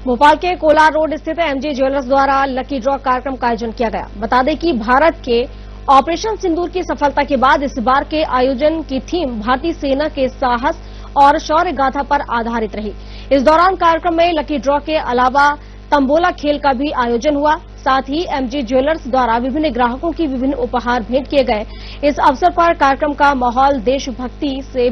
भोपाल के कोलार रोड स्थित MG jewellers द्वारा लकी ड्रॉ कार्यक्रम का आयोजन किया गया। बता दें कि भारत के ऑपरेशन सिंदूर की सफलता के बाद इस बार के आयोजन की थीम भारतीय सेना के साहस और शौर्य गाथा पर आधारित रही। इस दौरान कार्यक्रम में लकी ड्रॉ के अलावा तंबोला खेल का भी आयोजन हुआ। साथ ही एमजी ज्वेलर्स द्वारा विभिन्न ग्राहकों की विभिन्न उपहार भेंट किए गए। इस अवसर पर कार्यक्रम का माहौल देशभक्ति से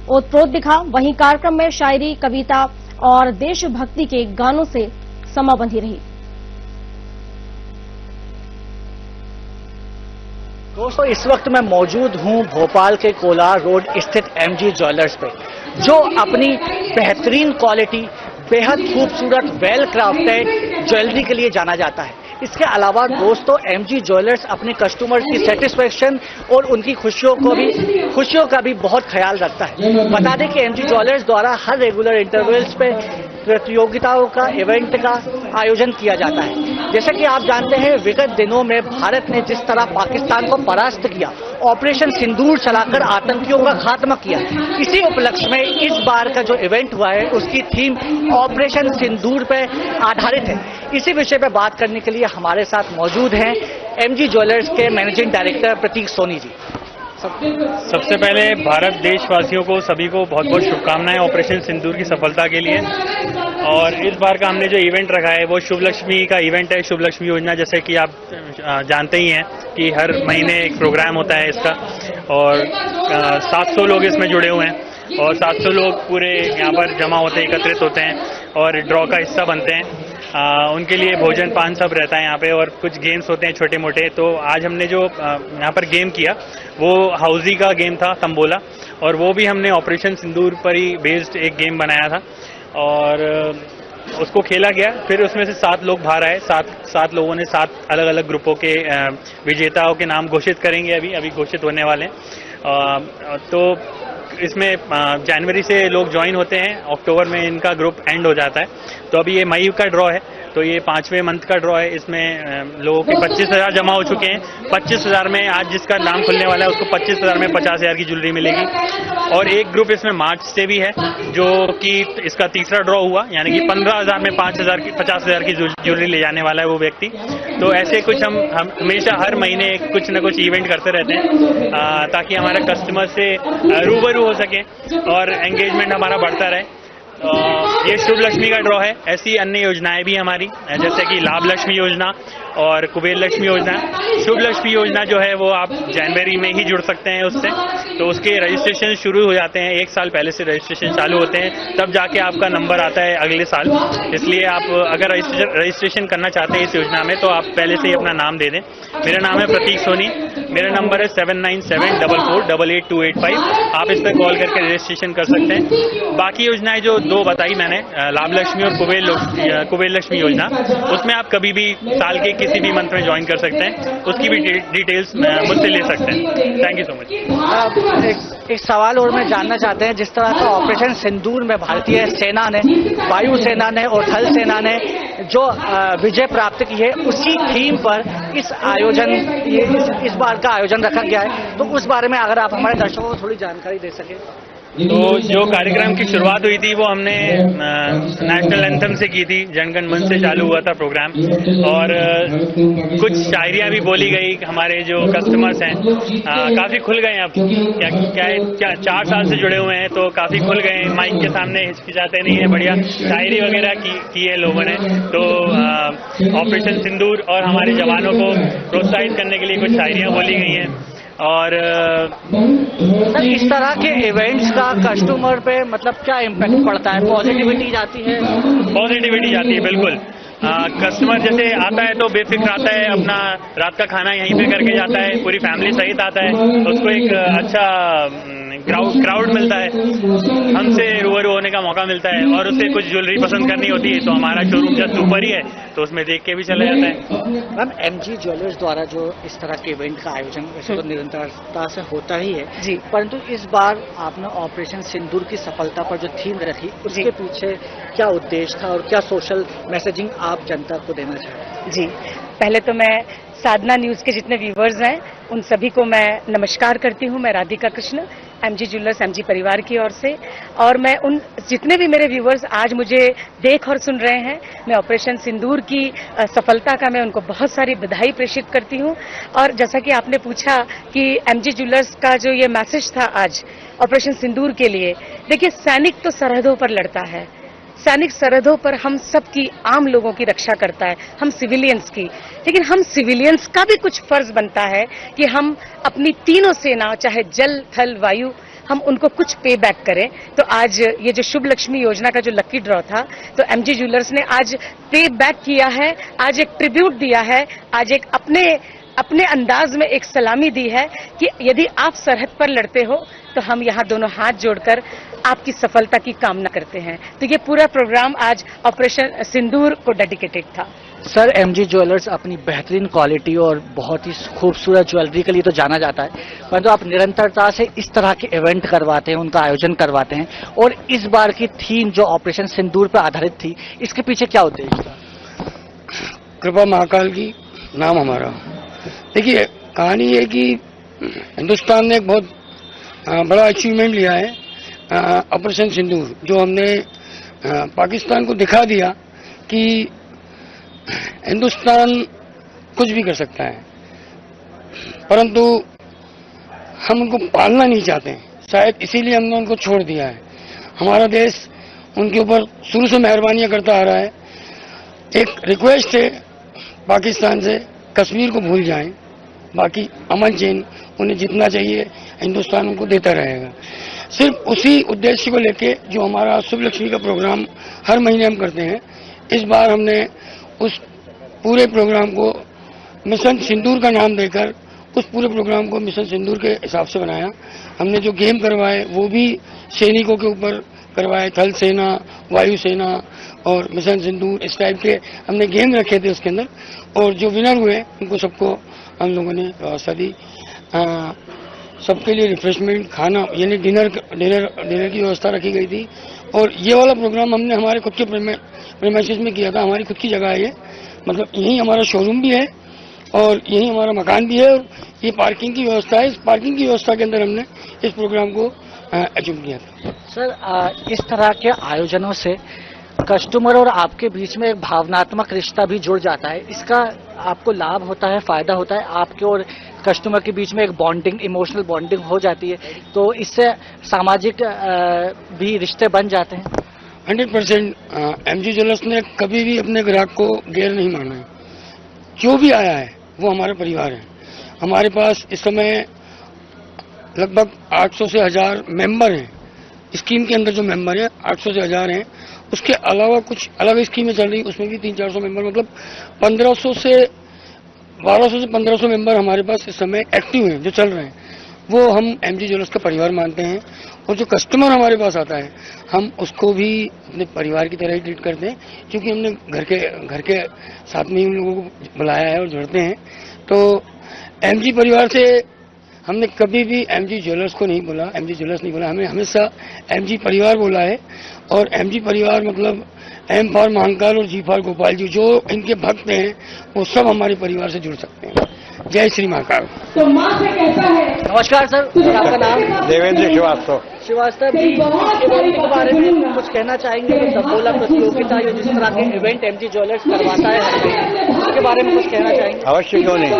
ओतप्रोत दिखा। वहीं कार्यक्रम में शायरी, कविता और देशभक्ति के गानों से समाबंधी रही। दोस्तों, इस वक्त मैं मौजूद हूं भोपाल के कोलार रोड स्थित एमजी ज्वेलर्स पे, जो अपनी बेहतरीन क्वालिटी, बेहद खूबसूरत वेल क्राफ्टेड ज्वेलरी के लिए जाना जाता है। इसके अलावा दोस्तों, एमजी ज्वेलर्स अपने कस्टमर की सेटिस्फेक्शन और उनकी खुशियों का भी बहुत ख्याल रखता है। बता दें कि एमजी ज्वेलर्स द्वारा हर रेगुलर इंटरवल्स पे प्रतियोगिताओं का, इवेंट का आयोजन किया जाता है। जैसा कि आप जानते हैं, विगत दिनों में भारत ने जिस तरह पाकिस्तान को परास्त किया, ऑपरेशन सिंदूर चलाकर आतंकियों का खात्मा किया, इसी उपलक्ष्य में इस बार का जो इवेंट हुआ है उसकी थीम ऑपरेशन सिंदूर पर आधारित है। इसी विषय पर बात करने के लिए हमारे साथ मौजूद हैं एमजी ज्वेलर्स के मैनेजिंग डायरेक्टर प्रतीक सोनी जी। सबसे पहले भारत देशवासियों को सभी को बहुत बहुत शुभकामनाएं ऑपरेशन सिंदूर की सफलता के लिए। और इस बार का हमने जो इवेंट रखा है वो शुभ लक्ष्मी का इवेंट है। शुभ लक्ष्मी योजना, जैसे कि आप जानते ही हैं कि हर महीने एक प्रोग्राम होता है इसका, और 700 लोग इसमें जुड़े हुए हैं और 700 लोग पूरे यहाँ पर जमा होते हैं, एकत्रित होते हैं और ड्रॉ का हिस्सा बनते हैं। उनके लिए भोजन पान सब रहता है यहाँ पे, और कुछ गेम्स होते हैं छोटे मोटे। तो आज हमने जो यहाँ पर गेम किया वो हाउजी का गेम था, तंबोला, और वो भी हमने ऑपरेशन सिंदूर पर ही बेस्ड एक गेम बनाया था और उसको खेला गया। फिर उसमें से 7 लोग बाहर आए। 7 लोगों ने 7 अलग अलग ग्रुपों के विजेताओं के नाम घोषित करेंगे, अभी घोषित होने वाले हैं। तो इसमें जनवरी से लोग ज्वाइन होते हैं, अक्टूबर में इनका ग्रुप एंड हो जाता है। तो अभी ये मई का ड्रॉ है, तो ये 5वें मंथ का ड्रॉ है। इसमें लोगों के 25,000 जमा हो चुके हैं। 25,000 में आज जिसका नाम खुलने वाला है उसको 25,000 में 50,000 की ज्वेलरी मिलेगी। और एक ग्रुप इसमें मार्च से भी है, जो कि इसका तीसरा ड्रॉ हुआ, यानी कि 15,000 में 50,000 की ज्वेलरी ले जाने वाला है वो व्यक्ति। तो ऐसे कुछ हम हमेशा हर महीने कुछ न कुछ इवेंट करते रहते हैं ताकि हमारा कस्टमर से रूबरू हो सके और एंगेजमेंट हमारा बढ़ता रहे। ये शुभ लक्ष्मी का ड्रॉ है। ऐसी अन्य योजनाएं भी हमारी, जैसे कि लाभ लक्ष्मी योजना और कुबेर लक्ष्मी योजना। शुभ लक्ष्मी योजना जो है वो आप जनवरी में ही जुड़ सकते हैं उससे, तो उसके रजिस्ट्रेशन शुरू हो जाते हैं। 1 साल पहले से रजिस्ट्रेशन चालू होते हैं, तब जाके आपका नंबर आता है अगले साल। इसलिए आप अगर रजिस्ट्रेशन करना चाहते हैं इस योजना में तो आप पहले से ही अपना नाम दे दें। मेरा नाम है प्रतीक सोनी, मेरा नंबर है 7974482885। आप इस पर कॉल करके रजिस्ट्रेशन कर सकते हैं। बाकी योजनाएं जो 2 बताई मैंने, लाभ लक्ष्मी और कुबेर लक्ष्मी योजना, उसमें आप कभी भी साल के किसी भी मंथ में ज्वाइन कर सकते हैं। उसकी भी डिटेल्स मुझसे ले सकते हैं। Thank you so much. एक सवाल और मैं जानना चाहते हैं, जिस तरह का ऑपरेशन सिंदूर में भारतीय सेना ने, वायुसेना ने और थल सेना ने जो विजय प्राप्त की है, उसी थीम पर इस बार का आयोजन रखा गया है। तो उस बारे में अगर आप हमारे दर्शकों को थोड़ी जानकारी दे सकें। तो जो कार्यक्रम की शुरुआत हुई थी वो हमने नेशनल एंथम से की थी। जनगण मन से चालू हुआ था प्रोग्राम, और कुछ शायरियां भी बोली गई। हमारे जो कस्टमर्स हैं काफी खुल गए। अब क्या 4 साल से जुड़े हुए हैं तो काफी खुल गए। माइक के सामने हिचकिचाते नहीं है, बढ़िया शायरी वगैरह की है लोगों ने। तो ऑपरेशन सिंदूर और हमारे जवानों को प्रोत्साहित करने के लिए कुछ शायरियां बोली गई हैं। और सर, इस तरह के इवेंट्स का कस्टमर पे मतलब क्या इम्पैक्ट पड़ता है? पॉजिटिविटी जाती है? पॉजिटिविटी जाती है, बिल्कुल। कस्टमर जैसे आता है तो बेफिक्र आता है, अपना रात का खाना यहीं पे करके जाता है, पूरी फैमिली सहित आता है, तो उसको एक अच्छा क्राउड मिलता है, हमसे रूबरू होने का मौका मिलता है। और उसे कुछ ज्वेलरी पसंद करनी होती है तो हमारा शोरूम जस्ट ऊपर ही है, तो उसमें देख के भी चला जाता है। मैम, एमजी ज्वेलर्स द्वारा जो इस तरह के इवेंट का आयोजन वैसे तो निरंतरता से होता ही है जी, परंतु इस बार आपने ऑपरेशन सिंदूर की सफलता पर जो थीम रखी, उसके पीछे क्या उद्देश्य था और क्या सोशल मैसेजिंग आप जनता को देना चाहते हैं? जी, पहले तो मैं साधना न्यूज के जितने व्यूवर्स हैं उन सभी को मैं नमस्कार करती हूं। मैं Radhika Krishna, MG jewellers MG परिवार की ओर से। और मैं उन जितने भी मेरे व्यूअर्स आज मुझे देख और सुन रहे हैं, मैं ऑपरेशन सिंदूर की सफलता का मैं उनको बहुत सारी बधाई प्रेषित करती हूं। और जैसा कि आपने पूछा कि एमजी ज्वेलर्स का जो ये मैसेज था आज ऑपरेशन सिंदूर के लिए, देखिए सैनिक तो सरहदों पर लड़ता है, सैनिक सरहदों पर हम सब की आम लोगों की रक्षा करता है, हम सिविलियंस की, लेकिन हम सिविलियंस का भी कुछ फर्ज बनता है कि हम अपनी तीनों सेना चाहे जल थल वायु हम उनको कुछ पे बैक करें। तो आज ये जो शुभ लक्ष्मी योजना का जो लकी ड्रॉ था, तो एमजी ज्वेलर्स ने आज पे बैक किया है, आज एक ट्रिब्यूट दिया है, आज एक अपने अंदाज में एक सलामी दी है कि यदि आप सरहद पर लड़ते हो तो हम यहाँ दोनों हाथ जोड़कर आपकी सफलता की कामना करते हैं। तो ये पूरा प्रोग्राम आज ऑपरेशन सिंदूर को डेडिकेटेड था। सर, एमजी ज्वेलर्स अपनी बेहतरीन क्वालिटी और बहुत ही खूबसूरत ज्वेलरी के लिए तो जाना जाता है, परंतु आप निरंतरता से इस तरह के इवेंट करवाते हैं, उनका आयोजन करवाते हैं, और इस बार की थीम जो ऑपरेशन सिंदूर पर आधारित थी, इसके पीछे क्या उद्देश्य था? कृपा महाकाल की नाम हमारा। देखिए, कहानी ये कि हिंदुस्तान ने एक बहुत बड़ा अचीवमेंट लिया है ऑपरेशन सिंदूर, जो हमने पाकिस्तान को दिखा दिया कि हिंदुस्तान कुछ भी कर सकता है, परंतु हम उनको पालना नहीं चाहते हैं। शायद इसीलिए हमने उनको छोड़ दिया है। हमारा देश उनके ऊपर शुरू से मेहरबानियां करता आ रहा है। एक रिक्वेस्ट है पाकिस्तान से, कश्मीर को भूल जाएं, बाकी अमन चैन उन्हें जितना चाहिए हिंदुस्तान उनको देता रहेगा। सिर्फ उसी उद्देश्य को लेके जो हमारा शुभ लक्ष्मी का प्रोग्राम हर महीने हम करते हैं, इस बार हमने उस पूरे प्रोग्राम को मिशन सिंदूर का नाम देकर उस पूरे प्रोग्राम को मिशन सिंदूर के हिसाब से बनाया। हमने जो गेम करवाए वो भी सैनिकों के ऊपर करवाए, थल सेना, वायु सेना और मिशन सिंदूर, इस टाइप के हमने गेम रखे थे उसके अंदर। और जो विनर हुए उनको सबको हम लोगों ने व्यवस्था दी। सबके लिए रिफ्रेशमेंट, खाना यानी डिनर की व्यवस्था रखी गई थी। और ये वाला प्रोग्राम हमने हमारे खुद के प्रेमाइसेस में किया था। हमारी खुद की जगह है ये, मतलब यही हमारा शोरूम भी है और यही हमारा मकान भी है, और ये पार्किंग की व्यवस्था है। इस पार्किंग की व्यवस्था के अंदर हमने इस प्रोग्राम को अचीव किया था। सर, इस तरह के आयोजनों से कस्टमर और आपके बीच में एक भावनात्मक रिश्ता भी जुड़ जाता है। इसका आपको लाभ होता है, फायदा होता है, आपके और कस्टमर के बीच में एक बॉन्डिंग, इमोशनल बॉन्डिंग हो जाती है, तो इससे सामाजिक भी रिश्ते बन जाते हैं। 100% एमजी ज्वेलर्स ने कभी भी अपने ग्राहक को गैर नहीं माना है। जो भी आया है वो हमारा परिवार है। हमारे पास इस समय लगभग 800 से 1000 मेंबर हैं। स्कीम के अंदर जो मेंबर है 800 से 1000 हैं। उसके अलावा कुछ अलग स्कीमें चल रही, उसमें भी 300-400 मेंबर, मतलब 1200 से 1500 मेंबर हमारे पास इस समय एक्टिव हैं, जो चल रहे हैं। वो हम एमजी ज्वेलर्स का परिवार मानते हैं। और जो कस्टमर हमारे पास आता है, हम उसको भी अपने परिवार की तरह ही ट्रीट करते हैं, क्योंकि हमने घर के साथ में ही उन लोगों को बुलाया है और जोड़ते हैं। तो एमजी परिवार से हमने कभी भी एमजी ज्वेलर्स को नहीं बोला, एमजी ज्वेलर्स नहीं बोला, हमें हमेशा एमजी परिवार बोला है। और एमजी परिवार मतलब एम फॉर महाकाल और जी फॉर गोपाल जी, जो इनके भक्त हैं वो सब हमारे परिवार से जुड़ सकते हैं। जय श्री महाकाल। तो माँ से कहता है। नमस्कार सर, आपका नाम? देवेंद्र श्रीवास्तव। श्रीवास्तव जी, इस इवेंट के बारे में कुछ कहना चाहेंगे? सबोला प्रतियोगिता, जो जिस तरह के इवेंट एमजी ज्वेलर्स करवाता है, उसके बारे में कुछ कहना चाहेंगे? अवश्य, क्यों नहीं।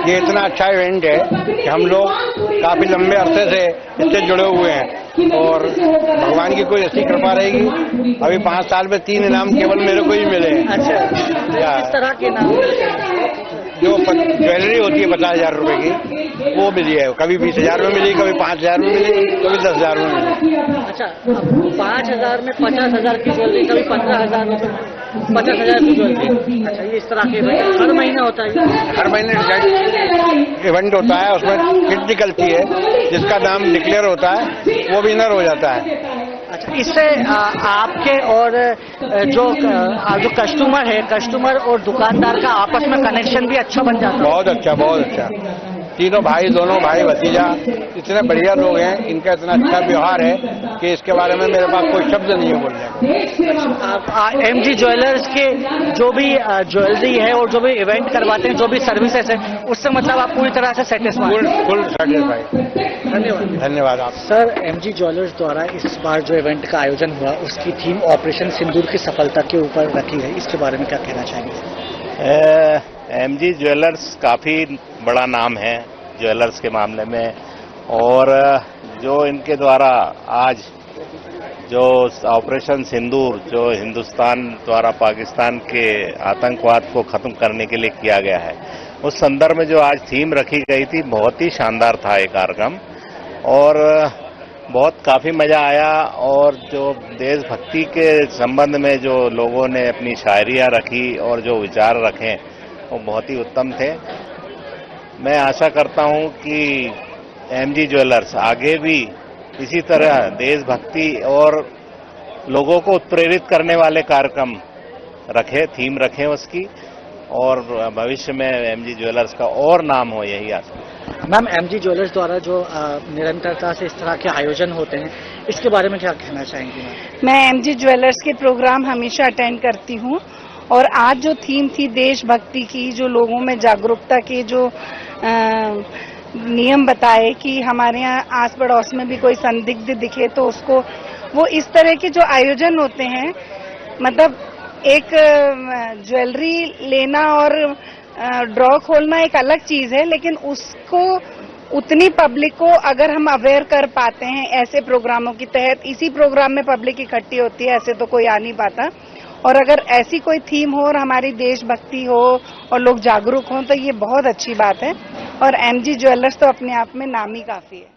ये इतना अच्छा इवेंट है कि हम लोग काफी लंबे अरसे से इससे जुड़े हुए हैं और भगवान की कोई ऐसी कृपा रहेगी। अभी 5 साल में 3 इनाम केवल मेरे को ही मिले हैं। अच्छा, किस तरह के इनाम? जो ज्वेलरी होती है 50,000 रुपए की, वो मिली है। कभी 20,000 में मिली, कभी 5,000 में मिली, कभी 10,000 में मिली। अच्छा, 5,000 में 50,000 की ज्वेलरी, कभी 15,000 में 50,000 की ज्वेलरी। अच्छा, ये इस तरह के हर महीने होता है? हर महीने इवेंट होता है, उसमें किट निकलती है, जिसका नाम डिक्लेयर होता है वो विनर हो जाता है। अच्छा, इससे आपके और जो कस्टमर है, कस्टमर और दुकानदार का आपस में कनेक्शन भी अच्छा बन जाता है? बहुत अच्छा, बहुत अच्छा। तीनों भाई, दोनों भाई भतीजा इतने बढ़िया लोग हैं, इनका इतना अच्छा व्यवहार है कि इसके बारे में मेरे पास कोई शब्द नहीं है बोलने को। एमजी ज्वेलर्स के जो भी ज्वेलरी है और जो भी इवेंट करवाते हैं, जो भी सर्विसेज है, उससे मतलब आप पूरी तरह से सेटिस्फाइड? Full satisfied. धन्यवाद। धन्यवाद आप सर, एमजी ज्वेलर्स द्वारा इस बार जो इवेंट का आयोजन हुआ, उसकी थीम ऑपरेशन सिंदूर की सफलता के ऊपर रखी है, इसके बारे में क्या कहना चाहेंगे? एमजी ज्वेलर्स काफ़ी बड़ा नाम है ज्वेलर्स के मामले में, और जो इनके द्वारा आज जो ऑपरेशन सिंदूर जो हिंदुस्तान द्वारा पाकिस्तान के आतंकवाद को खत्म करने के लिए किया गया है, उस संदर्भ में जो आज थीम रखी गई थी, बहुत ही शानदार था ये कार्यक्रम और बहुत काफ़ी मज़ा आया। और जो देशभक्ति के संबंध में जो लोगों ने अपनी शायरियाँ रखी और जो विचार रखे, वो बहुत ही उत्तम थे। मैं आशा करता हूं कि एमजी ज्वेलर्स आगे भी इसी तरह देशभक्ति और लोगों को उत्प्रेरित करने वाले कार्यक्रम रखे, थीम रखें उसकी, और भविष्य में एमजी ज्वेलर्स का और नाम हो, यही आशा। मैम, एमजी ज्वेलर्स द्वारा जो निरंतरता से इस तरह के आयोजन होते हैं, इसके बारे में क्या कहना चाहेंगी? मैं एमजी ज्वेलर्स के प्रोग्राम हमेशा अटेंड करती हूँ, और आज जो थीम थी देशभक्ति की, जो लोगों में जागरूकता के जो नियम बताए कि हमारे यहाँ आस पड़ोस में भी कोई संदिग्ध दिखे तो उसको, वो इस तरह के जो आयोजन होते हैं, मतलब एक ज्वेलरी लेना और ड्रॉ खोलना एक अलग चीज है, लेकिन उसको उतनी पब्लिक को अगर हम अवेयर कर पाते हैं ऐसे प्रोग्रामों के तहत, इसी प्रोग्राम में पब्लिक इकट्ठी होती है, ऐसे तो कोई आ नहीं पाता, और अगर ऐसी कोई थीम हो और हमारी देशभक्ति हो और लोग जागरूक हों तो ये बहुत अच्छी बात है। और एमजी ज्वेलर्स तो अपने आप में नाम ही काफी है।